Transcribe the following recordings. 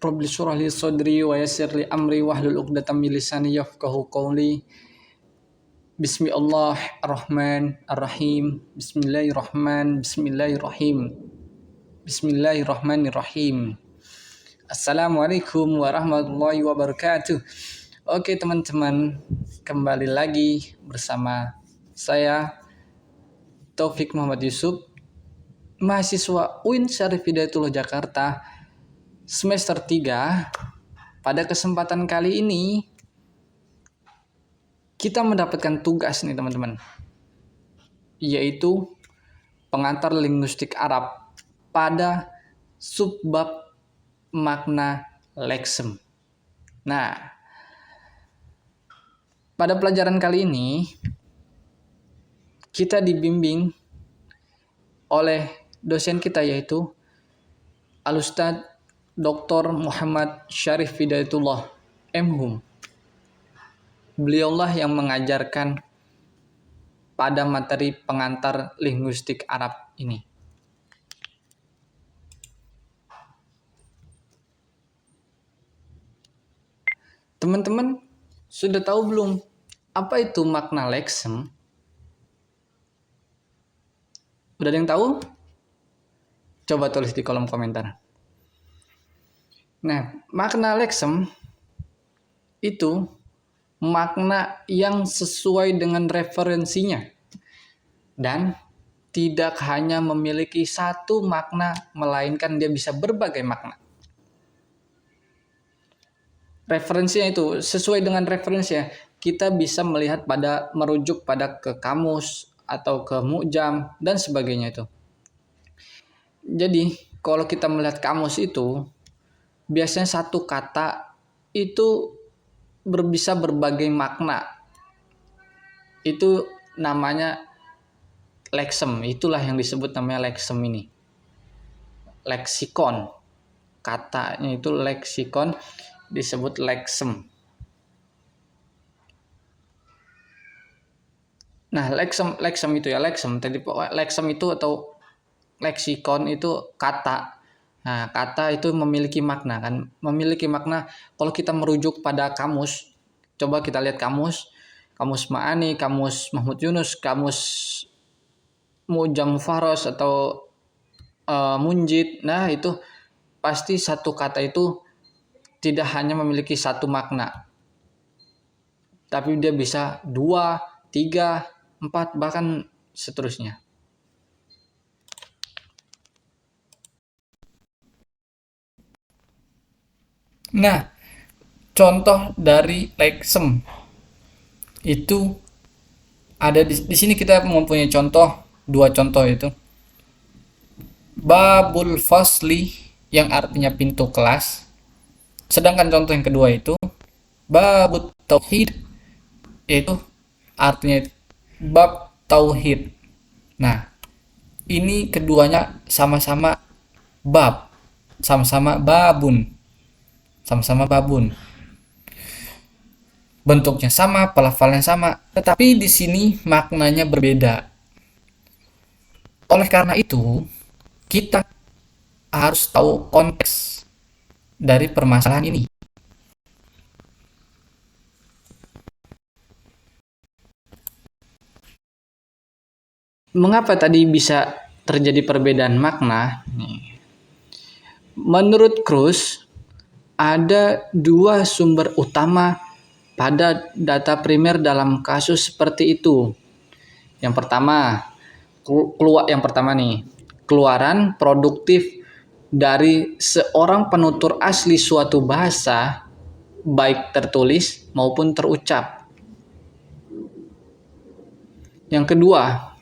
Rabbi shrah li sadri wa yassir li amri wahlul 'uqdatam min lisani yafqahu qawli. Bismillahirrahmanirrahim. Bismillahirrahmanirrahim. Bismillahirrahmanirrahim. Assalamualaikum warahmatullahi wabarakatuh. Oke teman-teman, kembali lagi bersama saya Taufik Muhammad Yusuf, mahasiswa UIN Syarif Hidayatullah Jakarta, semester 3. Pada kesempatan kali ini kita mendapatkan tugas nih teman-teman, yaitu pengantar linguistik Arab pada subbab makna leksem. Nah, pada pelajaran kali ini kita dibimbing oleh dosen kita, yaitu Al-Ustadz Dr. Muhammad Syarif Hidayatullah MHum. Beliaulah yang mengajarkan pada materi pengantar linguistik Arab ini. Teman-teman sudah tahu belum apa itu makna leksem? Udah ada yang tahu? Coba tulis di kolom komentar. Nah, makna leksem itu makna yang sesuai dengan referensinya dan tidak hanya memiliki satu makna, melainkan dia bisa berbagai makna. Referensinya itu sesuai dengan referensinya, kita bisa melihat merujuk pada ke kamus atau ke mu'jam dan sebagainya itu. Jadi kalau kita melihat kamus itu biasanya satu kata itu bisa berbagai makna. Itu namanya leksem. Itulah yang disebut namanya leksem ini. Leksikon. Katanya itu leksikon, disebut leksem. Nah, leksem itu ya, leksem. Tadi leksem itu atau leksikon itu kata. Nah, kata itu memiliki makna kan, memiliki makna. Kalau kita merujuk pada kamus, coba kita lihat kamus Ma'ani, kamus Mahmud Yunus, kamus Mu'jam Mufaros atau Munjid. Nah, itu pasti satu kata itu tidak hanya memiliki satu makna, tapi dia bisa 2, 3, 4, bahkan seterusnya. Nah, contoh dari leksem itu ada di sini. Kita mempunyai dua contoh, itu babul fasli yang artinya pintu kelas, sedangkan contoh yang kedua itu babut tauhid, yaitu artinya bab tauhid. Nah, ini keduanya sama-sama bab, sama-sama babun. Bentuknya sama, pelafalnya sama, tetapi di sini maknanya berbeda. Oleh karena itu, kita harus tahu konteks dari permasalahan ini. Mengapa tadi bisa terjadi perbedaan makna? Menurut Kruse, ada dua sumber utama pada data primer dalam kasus seperti itu. Yang pertama keluaran produktif dari seorang penutur asli suatu bahasa, baik tertulis maupun terucap. Yang kedua,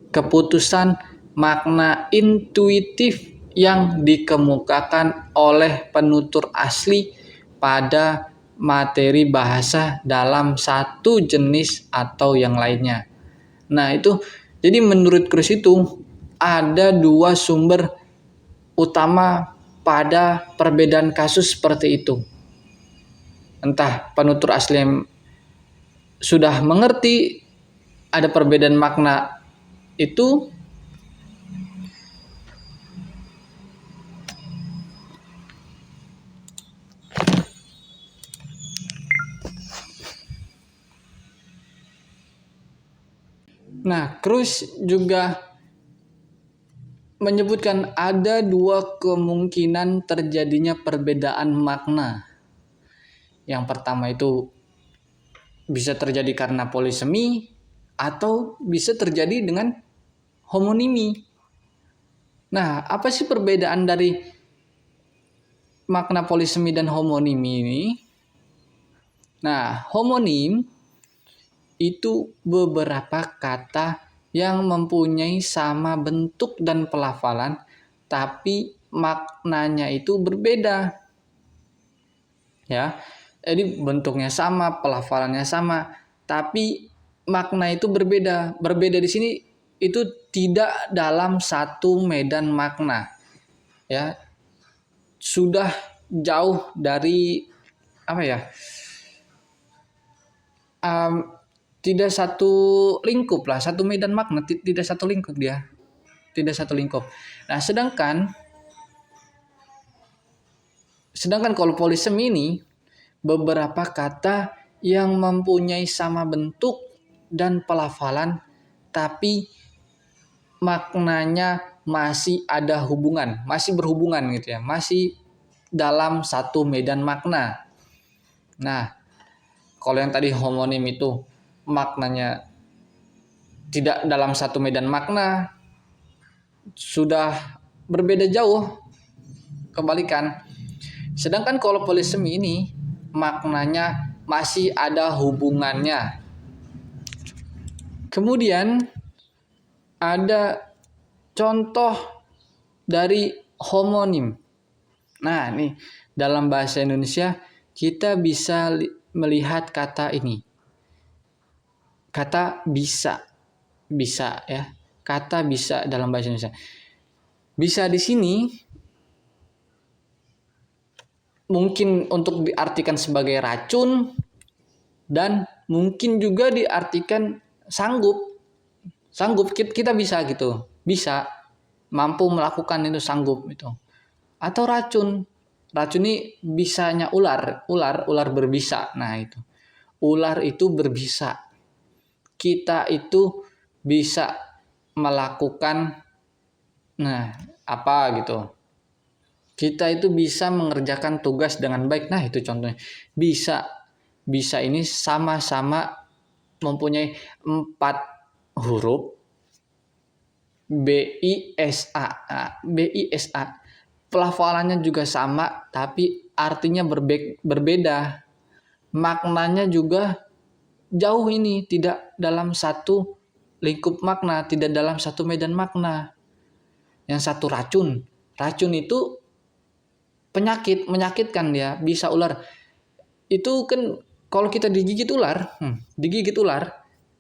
keputusan makna intuitif yang dikemukakan oleh penutur asli pada materi bahasa dalam satu jenis atau yang lainnya. Nah, itu jadi menurut Kruse itu ada dua sumber utama pada perbedaan kasus seperti itu. Entah penutur asli yang sudah mengerti ada perbedaan makna itu, Nah, Cruz juga menyebutkan ada dua kemungkinan terjadinya perbedaan makna. Yang pertama itu bisa terjadi karena polisemi atau bisa terjadi dengan homonimi. Nah, apa sih perbedaan dari makna polisemi dan homonimi ini? Nah, homonim itu beberapa kata yang mempunyai sama bentuk dan pelafalan, tapi maknanya itu berbeda. Ya, jadi bentuknya sama, pelafalannya sama, tapi makna itu berbeda. Berbeda di sini itu tidak dalam satu medan makna. Ya, sudah jauh dari apa ya? Um, Tidak satu lingkup lah, satu medan makna, tidak satu lingkup dia, tidak satu lingkup. Nah, sedangkan kalau polisemi ini beberapa kata yang mempunyai sama bentuk dan pelafalan, tapi maknanya masih ada hubungan, masih berhubungan gitu ya, masih dalam satu medan makna. Nah, kalau yang tadi homonim itu maknanya tidak dalam satu medan makna, sudah berbeda jauh, kebalikan. Sedangkan kalau polisemi ini maknanya masih ada hubungannya. Kemudian ada contoh dari homonim. Nah, nih dalam bahasa Indonesia kita bisa melihat kata ini. Kata bisa. Bisa ya. Kata bisa dalam bahasa Indonesia. Bisa di sini mungkin untuk diartikan sebagai racun dan mungkin juga diartikan sanggup. Sanggup kita bisa gitu. Bisa mampu melakukan itu, sanggup itu. Atau racun. Racun ini bisanya ular berbisa. Nah, itu. Ular itu berbisa. Kita itu bisa melakukan apa gitu. Kita itu bisa mengerjakan tugas dengan baik. Nah, itu contohnya. Bisa ini sama-sama mempunyai 4 huruf BISA. Nah, BISA. Pelafalannya juga sama, tapi artinya berbeda. Maknanya juga jauh ini, tidak dalam satu lingkup makna, tidak dalam satu medan makna. Yang satu racun. Racun itu penyakit, menyakitkan dia, bisa ular. Itu kan kalau kita digigit ular,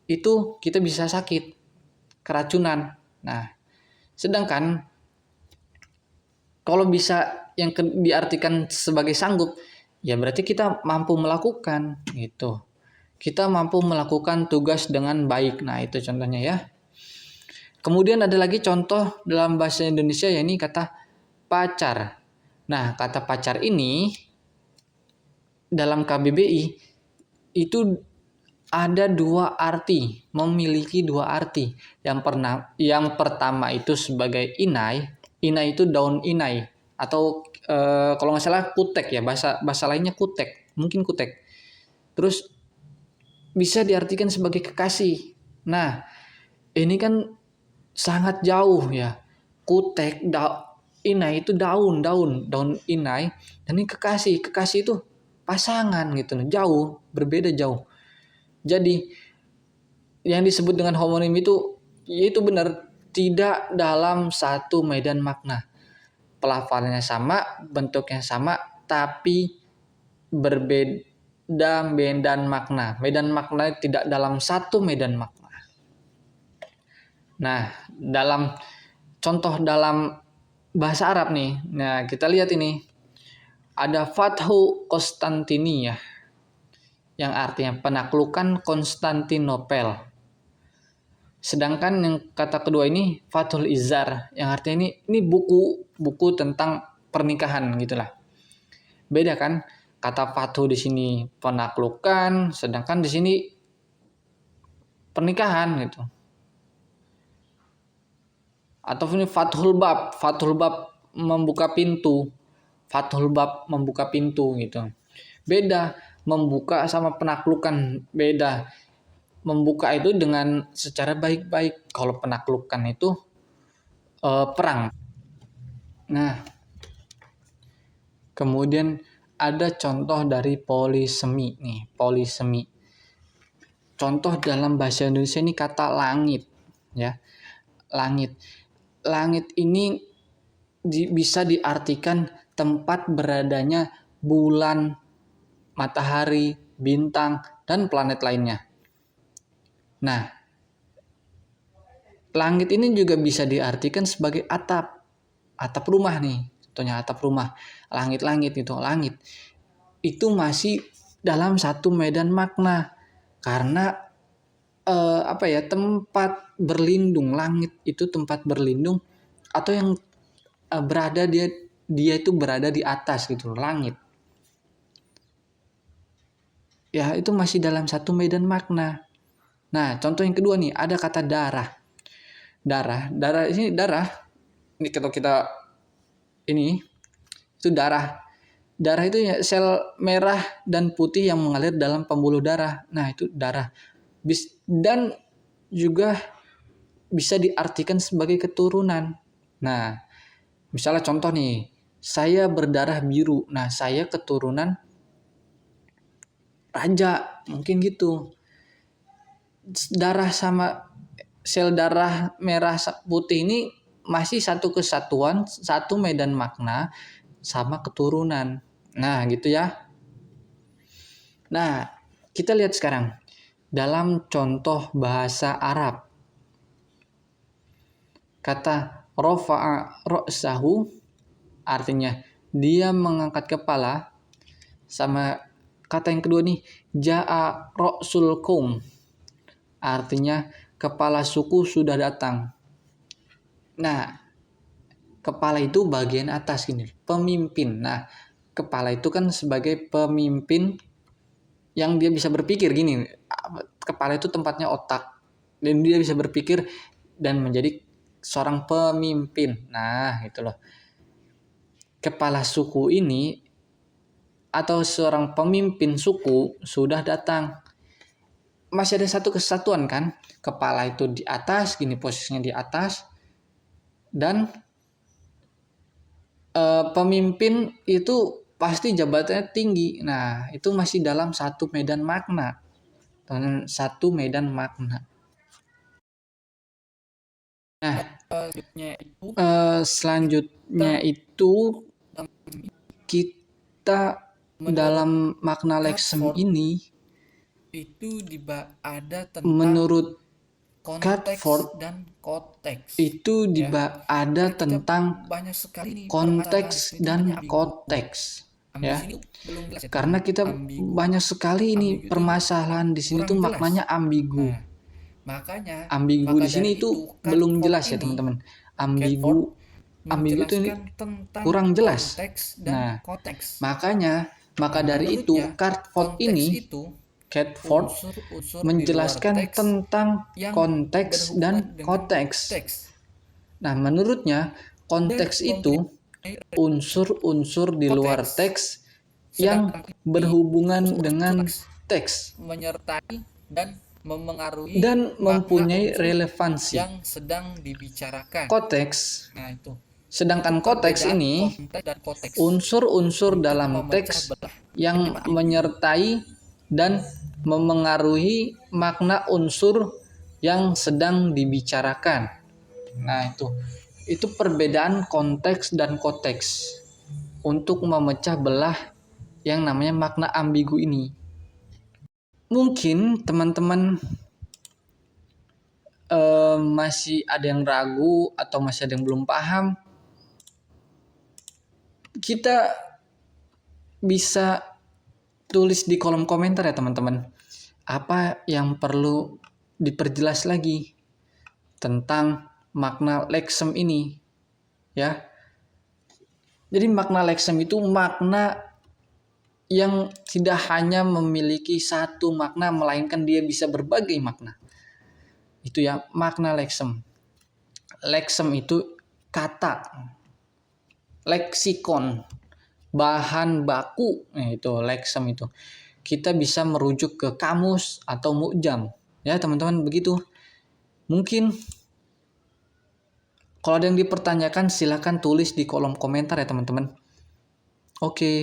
itu kita bisa sakit, keracunan. Nah, sedangkan kalau bisa yang diartikan sebagai sanggup, ya berarti kita mampu melakukan gitu. Kita mampu melakukan tugas dengan baik. Nah, itu contohnya ya. Kemudian ada lagi contoh dalam bahasa Indonesia, yakni kata pacar. Nah, kata pacar ini dalam KBBI itu ada dua arti, memiliki dua arti. Yang pertama itu sebagai inai. Inai itu daun inai atau kalau nggak salah kutek ya, bahasa lainnya kutek, mungkin kutek. Terus bisa diartikan sebagai kekasih. Nah, ini kan sangat jauh ya. Kutek, inai itu daun inai, dan ini kekasih itu pasangan gitu, jauh, berbeda jauh. Jadi yang disebut dengan homonim itu benar, tidak dalam satu medan makna. Pelafalannya sama, bentuknya sama, tapi berbeda medan makna. Medan makna tidak dalam satu medan makna. Nah, contoh dalam bahasa Arab nih. Nah, kita lihat ini. Ada Fathu Konstantinia yang artinya penaklukan Konstantinopel. Sedangkan yang kata kedua ini Fathul Izar yang artinya ini buku tentang pernikahan gitulah. Beda kan? Kata Fathu di sini penaklukan, sedangkan di sini pernikahan gitu. Atau ini fathul bab membuka pintu. Fathul bab membuka pintu gitu. Beda, membuka sama penaklukan beda. Membuka itu dengan secara baik-baik. Kalau penaklukan itu perang. Nah, kemudian ada contoh dari polisemi nih, polisemi. Contoh dalam bahasa Indonesia ini kata langit, ya. Langit. Langit ini bisa diartikan tempat beradanya bulan, matahari, bintang, dan planet lainnya. Nah, langit ini juga bisa diartikan sebagai atap rumah nih. Contohnya atap rumah, langit-langit itu, langit. Itu masih dalam satu medan makna. Karena tempat berlindung, langit itu tempat berlindung atau yang berada dia itu berada di atas gitu, langit. Ya, itu masih dalam satu medan makna. Nah, contoh yang kedua nih, ada kata darah. Darah ini kalau kita ini itu darah. Darah itu ya sel merah dan putih yang mengalir dalam pembuluh darah. Nah, itu darah. Dan juga bisa diartikan sebagai keturunan. Nah, misalnya contoh nih, saya berdarah biru. Nah, saya keturunan raja, mungkin gitu. Darah sama sel darah merah putih ini masih satu kesatuan, satu medan makna sama keturunan. Nah, gitu ya. Nah, kita lihat sekarang dalam contoh bahasa Arab. Kata rofa'a ra'sahu artinya dia mengangkat kepala, sama kata yang kedua nih ja'a ra'sul qaum artinya kepala suku sudah datang. Nah, kepala itu bagian atas gini, pemimpin. Nah, kepala itu kan sebagai pemimpin yang dia bisa berpikir gini. Kepala itu tempatnya otak dan dia bisa berpikir dan menjadi seorang pemimpin. Nah, gitu loh. Kepala suku ini atau seorang pemimpin suku sudah datang. Masih ada satu kesatuan kan? Kepala itu di atas, gini posisinya di atas. Dan pemimpin itu pasti jabatannya tinggi. Nah, itu masih dalam satu medan makna. Satu medan makna. Nah, selanjutnya itu kita dalam makna leksem ini itu ada tentang menurut konteks dan konteks. Itu ada tentang banyak sekali konteks dan konteks. Ya, karena kita banyak sekali ini permasalahan di sini tuh maknanya ambigu. Nah, makanya Ambigu di sini itu belum jelas ya teman-teman. Ambigu itu ini kurang jelas. Nah, maka dari itu Catford ini menjelaskan tentang konteks dan konteks. Nah, menurutnya konteks itu unsur-unsur di luar teks yang berhubungan dengan teks menyertai dan memengaruhi dan mempunyai relevansi yang sedang dibicarakan. konteks. Nah, itu. Sedangkan konteks ini unsur-unsur dalam teks yang menyertai dan memengaruhi makna unsur yang sedang dibicarakan. Nah, itu perbedaan konteks dan konteks untuk memecah belah yang namanya makna ambigu ini. Mungkin teman-teman masih ada yang ragu atau masih ada yang belum paham. Kita bisa tulis di kolom komentar ya teman-teman. Apa yang perlu diperjelas lagi tentang makna leksem ini, ya. Jadi makna leksem itu makna yang tidak hanya memiliki satu makna, melainkan dia bisa berbagai makna. Itu ya makna leksem. Leksem itu kata, leksikon, bahan baku. Nah, itu leksem itu. Kita bisa merujuk ke kamus atau mu'jam. Ya, teman-teman, begitu. Mungkin kalau ada yang dipertanyakan silahkan tulis di kolom komentar ya, teman-teman. Oke.